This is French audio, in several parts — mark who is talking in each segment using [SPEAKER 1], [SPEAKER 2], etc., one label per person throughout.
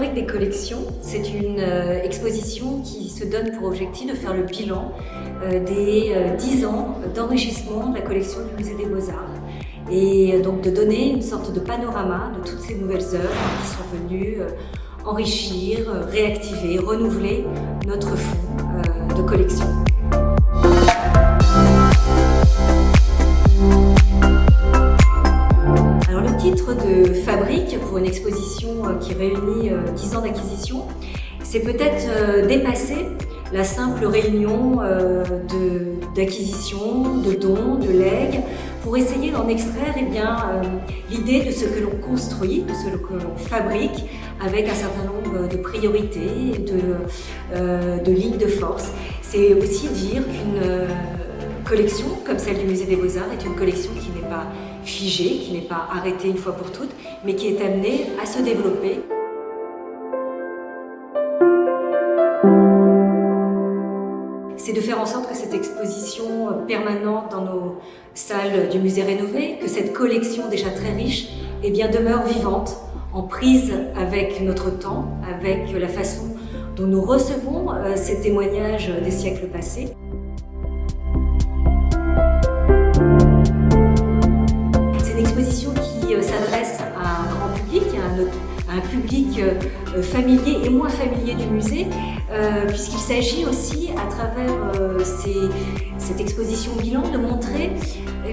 [SPEAKER 1] Fabrique des collections, c'est une exposition qui se donne pour objectif de faire le bilan des 10 ans d'enrichissement de la collection du Musée des Beaux-Arts et donc de donner une sorte de panorama de toutes ces nouvelles œuvres qui sont venues enrichir, réactiver, renouveler notre fonds de collection. Le titre de Fabrique pour une exposition qui réunit 10 ans d'acquisition, c'est peut-être dépasser la simple réunion d'acquisition, de dons, de legs, pour essayer d'en extraire l'idée de ce que l'on construit, de ce que l'on fabrique, avec un certain nombre de priorités, de lignes de force. C'est aussi dire qu'une collection comme celle du Musée des Beaux-Arts est une collection qui n'est pas figée, qui n'est pas arrêtée une fois pour toutes, mais qui est amenée à se développer. C'est de faire en sorte que cette exposition permanente dans nos salles du musée rénové, que cette collection déjà très riche, demeure vivante, en prise avec notre temps, avec la façon dont nous recevons ces témoignages des siècles passés. C'est une exposition qui s'adresse à un grand public, à un public familier et moins familier du musée, puisqu'il s'agit aussi, à travers cette exposition bilan, de montrer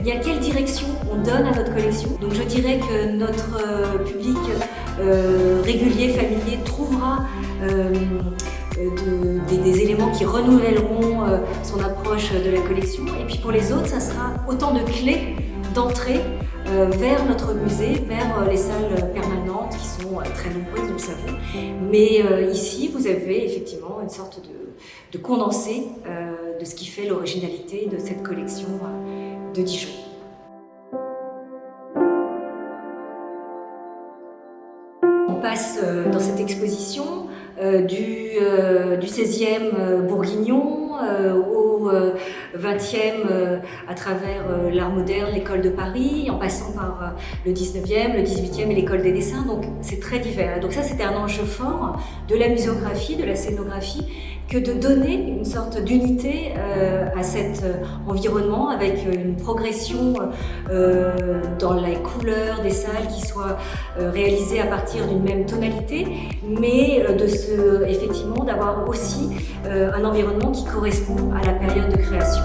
[SPEAKER 1] quelle direction on donne à notre collection. Donc je dirais que notre public régulier, familier, trouvera des éléments qui renouvelleront son approche de la collection. Et puis pour les autres, ça sera autant de clés d'entrée vers notre musée, vers les salles permanentes qui sont très nombreuses, nous le savons. Mais ici, vous avez effectivement une sorte de condensé de ce qui fait l'originalité de cette collection de Dijon. On passe dans cette exposition du XVIe bourguignon au XXe à travers l'art moderne, l'école de Paris, en passant par le XIXe, le XVIIIe et l'école des dessins. Donc c'est très divers. Donc ça, c'était un enjeu fort de la muséographie, de la scénographie, que de donner une sorte d'unité à cet environnement avec une progression dans les couleurs des salles qui soit réalisée à partir d'une même tonalité, mais effectivement d'avoir aussi un environnement qui correspond à la période de création.